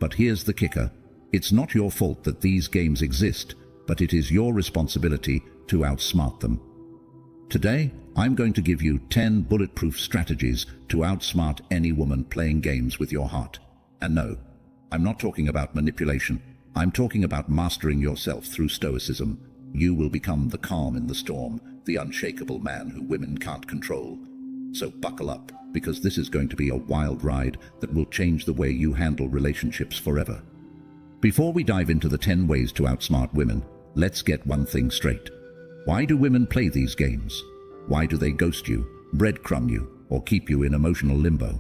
But here's the kicker. It's not your fault that these games exist, but it is your responsibility to outsmart them. Today, I'm going to give you 10 bulletproof strategies to outsmart any woman playing games with your heart. And no, I'm not talking about manipulation. I'm talking about mastering yourself through Stoicism. You will become the calm in the storm, the unshakable man who women can't control. So buckle up, because this is going to be a wild ride that will change the way you handle relationships forever. Before we dive into the 10 ways to outsmart women, let's get one thing straight. Why do women play these games? Why do they ghost you, breadcrumb you, or keep you in emotional limbo?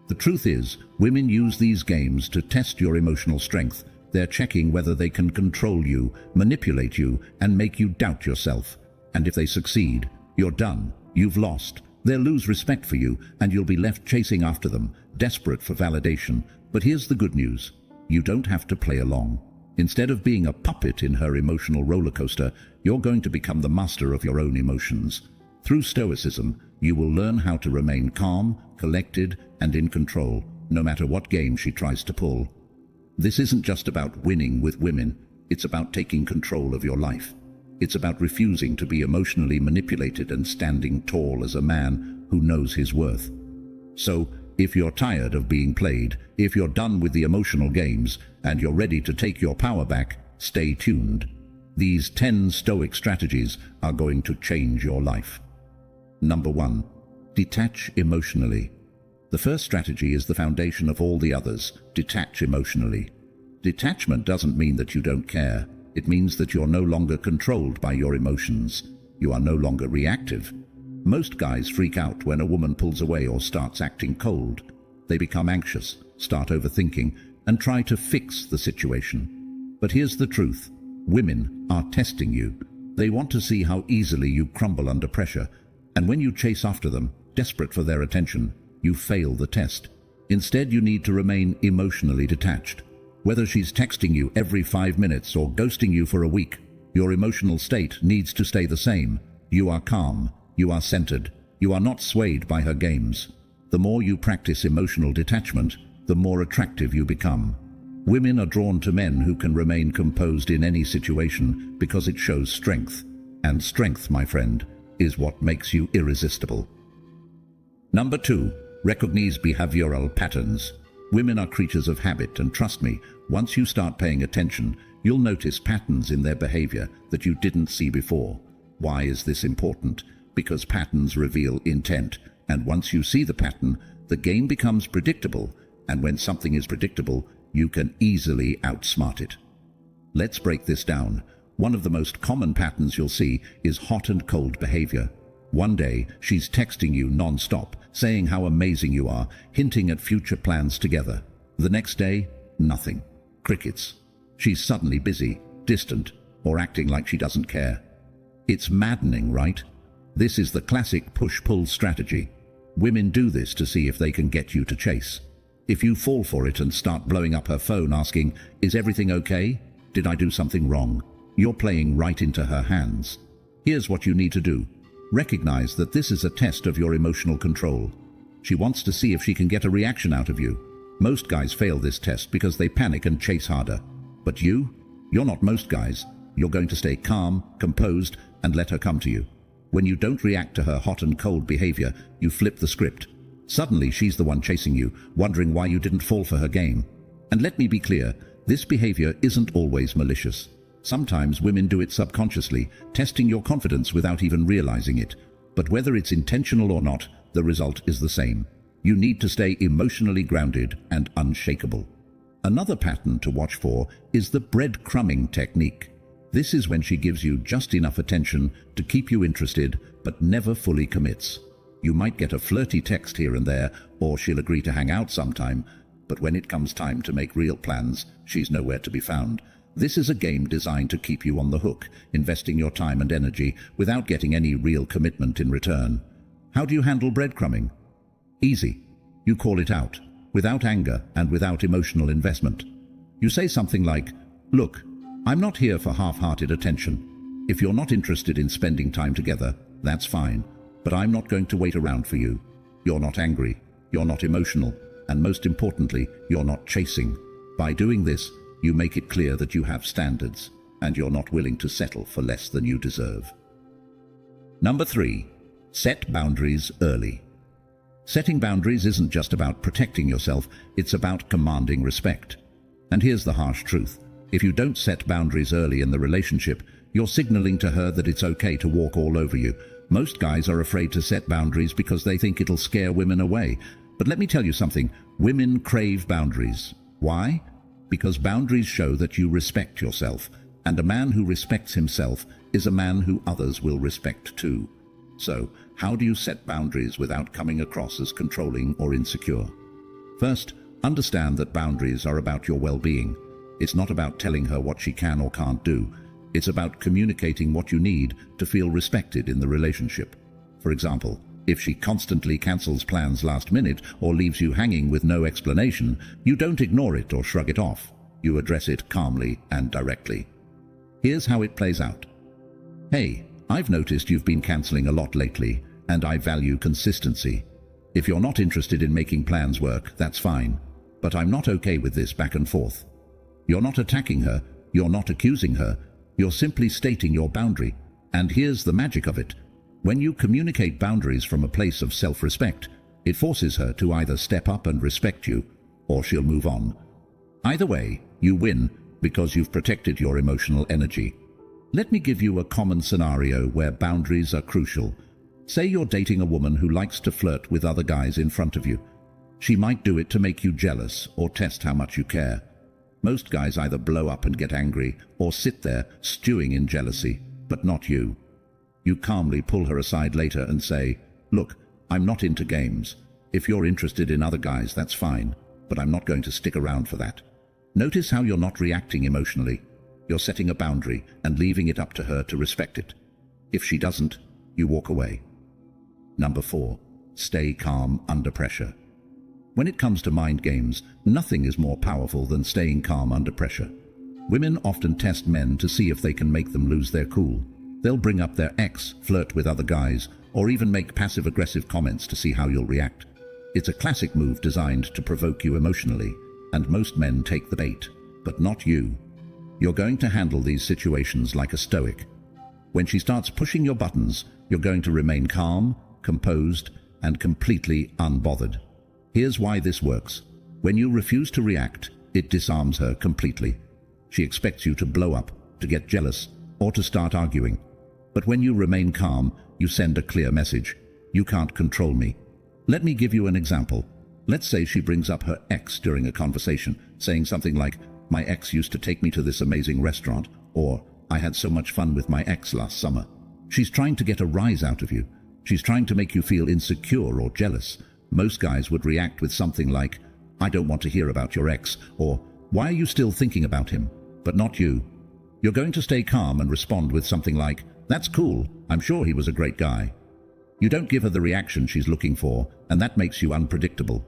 The truth is, women use these games to test your emotional strength. They're checking whether they can control you, manipulate you, and make you doubt yourself. And if they succeed, you're done. You've lost. They'll lose respect for you, and you'll be left chasing after them, desperate for validation. But here's the good news. You don't have to play along. Instead of being a puppet in her emotional roller coaster, you're going to become the master of your own emotions. Through Stoicism, you will learn how to remain calm, collected, and in control, no matter what game she tries to pull. This isn't just about winning with women, it's about taking control of your life. It's about refusing to be emotionally manipulated and standing tall as a man who knows his worth. So, if you're tired of being played, if you're done with the emotional games, and you're ready to take your power back, stay tuned. These 10 Stoic strategies are going to change your life. Number 1. Detach emotionally. The first strategy is the foundation of all the others. Detach emotionally. Detachment doesn't mean that you don't care. It means that you're no longer controlled by your emotions. You are no longer reactive. Most guys freak out when a woman pulls away or starts acting cold. They become anxious, start overthinking, and try to fix the situation. But here's the truth. Women are testing you. They want to see how easily you crumble under pressure. And when you chase after them, desperate for their attention, you fail the test. Instead, you need to remain emotionally detached. Whether she's texting you every 5 minutes or ghosting you for a week, your emotional state needs to stay the same. You are calm. You are centered. You are not swayed by her games. The more you practice emotional detachment, the more attractive you become. Women are drawn to men who can remain composed in any situation because it shows strength. And strength, my friend, is what makes you irresistible. Number 2. Recognize behavioral patterns. Women are creatures of habit, and trust me, once you start paying attention, you'll notice patterns in their behavior that you didn't see before. Why is this important? Because patterns reveal intent, and once you see the pattern, the game becomes predictable, and when something is predictable, you can easily outsmart it. Let's break this down. One of the most common patterns you'll see is hot and cold behavior. One day, she's texting you non-stop, saying how amazing you are, hinting at future plans together. The next day, nothing. Crickets. She's suddenly busy, distant, or acting like she doesn't care. It's maddening, right? This is the classic push-pull strategy. Women do this to see if they can get you to chase. If you fall for it and start blowing up her phone asking, "Is everything okay? Did I do something wrong?" You're playing right into her hands. Here's what you need to do. Recognize that this is a test of your emotional control. She wants to see if she can get a reaction out of you. Most guys fail this test because they panic and chase harder. But you're not most guys. You're going to stay calm, composed, and let her come to you. When you don't react to her hot and cold behavior, you flip the script. Suddenly, she's the one chasing you, wondering why you didn't fall for her game. And let me be clear, this behavior isn't always malicious. Sometimes women do it subconsciously, testing your confidence without even realizing it. But whether it's intentional or not, the result is the same. You need to stay emotionally grounded and unshakable. Another pattern to watch for is the breadcrumbing technique. This is when she gives you just enough attention to keep you interested, but never fully commits. You might get a flirty text here and there, or she'll agree to hang out sometime, but when it comes time to make real plans, she's nowhere to be found. This is a game designed to keep you on the hook, investing your time and energy without getting any real commitment in return. How do you handle breadcrumbing? Easy. You call it out, without anger and without emotional investment. You say something like, "Look, I'm not here for half-hearted attention. If you're not interested in spending time together, that's fine, but I'm not going to wait around for you. You're not angry, you're not emotional, and most importantly, you're not chasing. By doing this, you make it clear that you have standards, and you're not willing to settle for less than you deserve. Number 3. Set boundaries early. Setting boundaries isn't just about protecting yourself, it's about commanding respect. And here's the harsh truth. If you don't set boundaries early in the relationship, you're signaling to her that it's okay to walk all over you. Most guys are afraid to set boundaries because they think it'll scare women away. But let me tell you something, women crave boundaries. Why? Because boundaries show that you respect yourself, and a man who respects himself is a man who others will respect too. So, how do you set boundaries without coming across as controlling or insecure? First, understand that boundaries are about your well-being. It's not about telling her what she can or can't do. It's about communicating what you need to feel respected in the relationship. For example, if she constantly cancels plans last minute or leaves you hanging with no explanation, you don't ignore it or shrug it off. You address it calmly and directly. Here's how it plays out. Hey, I've noticed you've been canceling a lot lately, and I value consistency. If you're not interested in making plans work, that's fine. But I'm not okay with this back and forth. You're not attacking her, you're not accusing her, you're simply stating your boundary. And here's the magic of it. When you communicate boundaries from a place of self-respect, it forces her to either step up and respect you, or she'll move on. Either way, you win because you've protected your emotional energy. Let me give you a common scenario where boundaries are crucial. Say you're dating a woman who likes to flirt with other guys in front of you. She might do it to make you jealous or test how much you care. Most guys either blow up and get angry or sit there stewing in jealousy, but not you. You calmly pull her aside later and say, "Look, I'm not into games. If you're interested in other guys, that's fine, but I'm not going to stick around for that." Notice how you're not reacting emotionally. You're setting a boundary and leaving it up to her to respect it. If she doesn't, you walk away. Number 4. Stay calm under pressure. When it comes to mind games, nothing is more powerful than staying calm under pressure. Women often test men to see if they can make them lose their cool. They'll bring up their ex, flirt with other guys, or even make passive-aggressive comments to see how you'll react. It's a classic move designed to provoke you emotionally, and most men take the bait, but not you. You're going to handle these situations like a Stoic. When she starts pushing your buttons, you're going to remain calm, composed, and completely unbothered. Here's why this works. When you refuse to react, it disarms her completely. She expects you to blow up, to get jealous, or to start arguing. But when you remain calm, you send a clear message. You can't control me. Let me give you an example. Let's say she brings up her ex during a conversation, saying something like, "My ex used to take me to this amazing restaurant," or "I had so much fun with my ex last summer." She's trying to get a rise out of you. She's trying to make you feel insecure or jealous. Most guys would react with something like, "I don't want to hear about your ex," or "Why are you still thinking about him?" But not you. You're going to stay calm and respond with something like, "That's cool, I'm sure he was a great guy." You don't give her the reaction she's looking for, and that makes you unpredictable.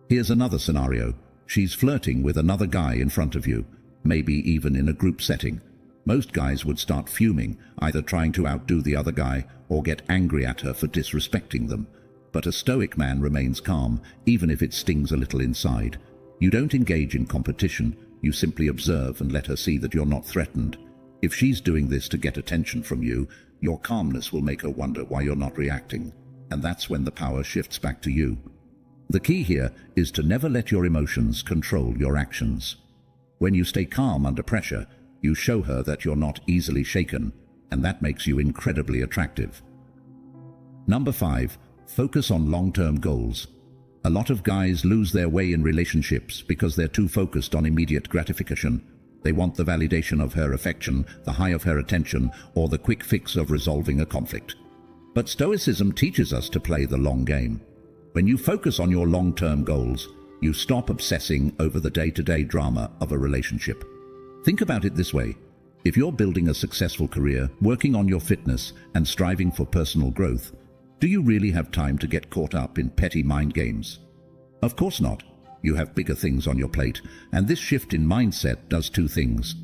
Here's another scenario. She's flirting with another guy in front of you, maybe even in a group setting. Most guys would start fuming, either trying to outdo the other guy or get angry at her for disrespecting them. But a Stoic man remains calm, even if it stings a little inside. You don't engage in competition, you simply observe and let her see that you're not threatened. If she's doing this to get attention from you, your calmness will make her wonder why you're not reacting, and that's when the power shifts back to you. The key here is to never let your emotions control your actions. When you stay calm under pressure, you show her that you're not easily shaken, and that makes you incredibly attractive. Number 5. Focus on long-term goals. A lot of guys lose their way in relationships because they're too focused on immediate gratification. They want the validation of her affection, the high of her attention, or the quick fix of resolving a conflict. But Stoicism teaches us to play the long game. When you focus on your long-term goals, you stop obsessing over the day-to-day drama of a relationship. Think about it this way. If you're building a successful career, working on your fitness, and striving for personal growth, do you really have time to get caught up in petty mind games? Of course not. You have bigger things on your plate, and this shift in mindset does two things.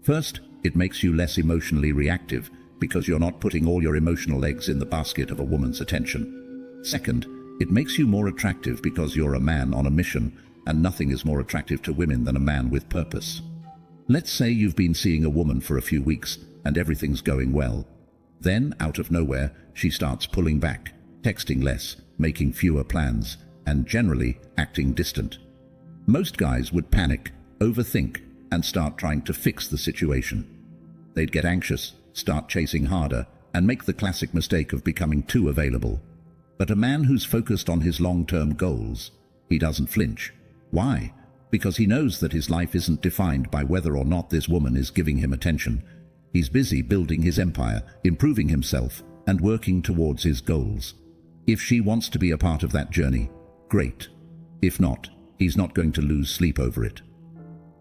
First, it makes you less emotionally reactive because you're not putting all your emotional eggs in the basket of a woman's attention. Second, it makes you more attractive because you're a man on a mission, and nothing is more attractive to women than a man with purpose. Let's say you've been seeing a woman for a few weeks and everything's going well. Then, out of nowhere, she starts pulling back, texting less, making fewer plans, and generally acting distant. Most guys would panic, overthink, and start trying to fix the situation. They'd get anxious, start chasing harder, and make the classic mistake of becoming too available. But a man who's focused on his long-term goals, he doesn't flinch. Why? Because he knows that his life isn't defined by whether or not this woman is giving him attention. He's busy building his empire, improving himself, and working towards his goals. If she wants to be a part of that journey, great. If not, he's not going to lose sleep over it.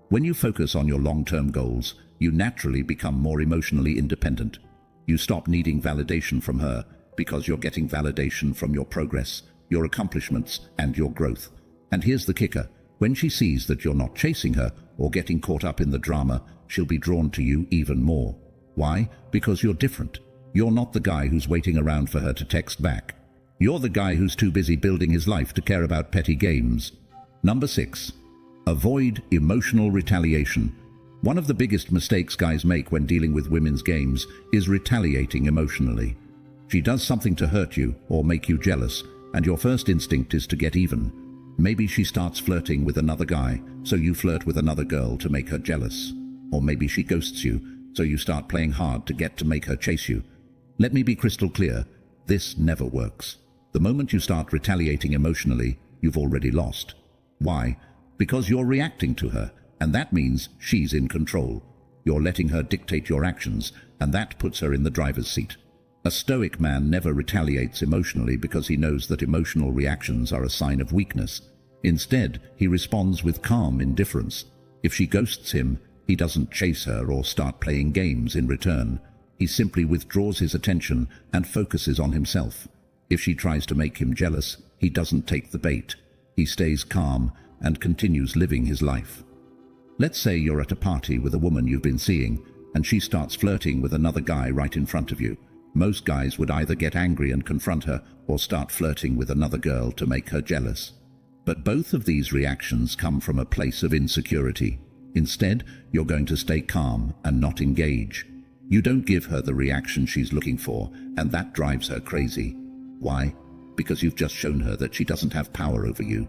When you focus on your long-term goals, you naturally become more emotionally independent. You stop needing validation from her because you're getting validation from your progress, your accomplishments, and your growth. And here's the kicker. When she sees that you're not chasing her or getting caught up in the drama, she'll be drawn to you even more. Why? Because you're different. You're not the guy who's waiting around for her to text back. You're the guy who's too busy building his life to care about petty games. Number 6. Avoid emotional retaliation. One of the biggest mistakes guys make when dealing with women's games is retaliating emotionally. She does something to hurt you or make you jealous, and your first instinct is to get even. Maybe she starts flirting with another guy, so you flirt with another girl to make her jealous. Or maybe she ghosts you, so you start playing hard to make her chase you. Let me be crystal clear, this never works. The moment you start retaliating emotionally, you've already lost. Why? Because you're reacting to her, and that means she's in control. You're letting her dictate your actions, and that puts her in the driver's seat. A Stoic man never retaliates emotionally because he knows that emotional reactions are a sign of weakness. Instead, he responds with calm indifference. If she ghosts him, he doesn't chase her or start playing games in return. He simply withdraws his attention and focuses on himself. If she tries to make him jealous, he doesn't take the bait. He stays calm and continues living his life. Let's say you're at a party with a woman you've been seeing, and she starts flirting with another guy right in front of you. Most guys would either get angry and confront her or start flirting with another girl to make her jealous. But both of these reactions come from a place of insecurity. Instead, you're going to stay calm and not engage. You don't give her the reaction she's looking for, and that drives her crazy. Why? Because you've just shown her that she doesn't have power over you.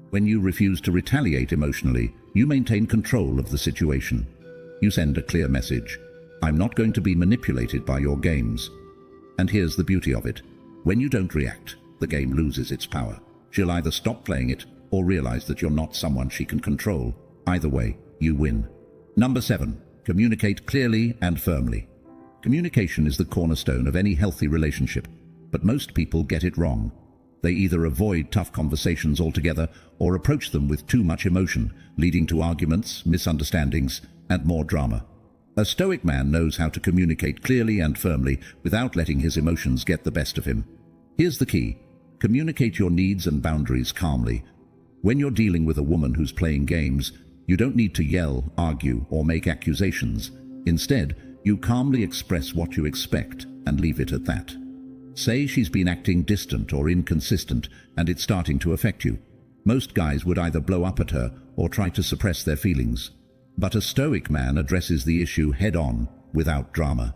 When you refuse to retaliate emotionally, you maintain control of the situation. You send a clear message. I'm not going to be manipulated by your games. And here's the beauty of it. When you don't react, the game loses its power. She'll either stop playing it or realize that you're not someone she can control. Either way, you win. Number 7. Communicate clearly and firmly. Communication is the cornerstone of any healthy relationship, but most people get it wrong. They either avoid tough conversations altogether or approach them with too much emotion, leading to arguments, misunderstandings, and more drama. A Stoic man knows how to communicate clearly and firmly without letting his emotions get the best of him. Here's the key. Communicate your needs and boundaries calmly. When you're dealing with a woman who's playing games, you don't need to yell, argue, or make accusations. Instead, you calmly express what you expect and leave it at that. Say she's been acting distant or inconsistent and it's starting to affect you. Most guys would either blow up at her or try to suppress their feelings. But a Stoic man addresses the issue head-on, without drama.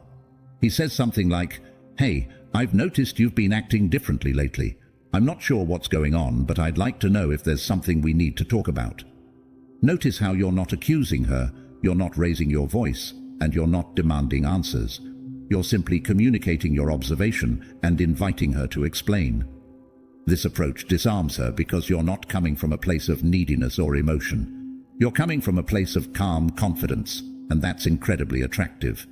He says something like, "Hey, I've noticed you've been acting differently lately. I'm not sure what's going on, but I'd like to know if there's something we need to talk about." Notice how you're not accusing her, you're not raising your voice, and you're not demanding answers. You're simply communicating your observation and inviting her to explain. This approach disarms her because you're not coming from a place of neediness or emotion. You're coming from a place of calm confidence, and that's incredibly attractive.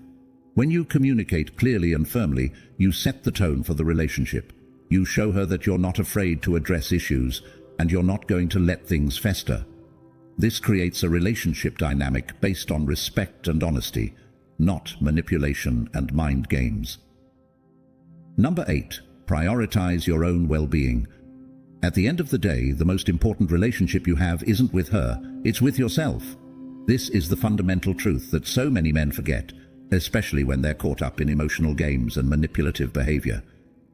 When you communicate clearly and firmly, you set the tone for the relationship. You show her that you're not afraid to address issues, and you're not going to let things fester. This creates a relationship dynamic based on respect and honesty, not manipulation and mind games. Number 8. Prioritize your own well-being. At the end of the day, the most important relationship you have isn't with her, it's with yourself. This is the fundamental truth that so many men forget, especially when they're caught up in emotional games and manipulative behavior.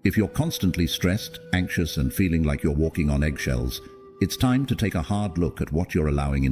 If you're constantly stressed, anxious, and feeling like you're walking on eggshells, It's time to take a hard look at what you're allowing in.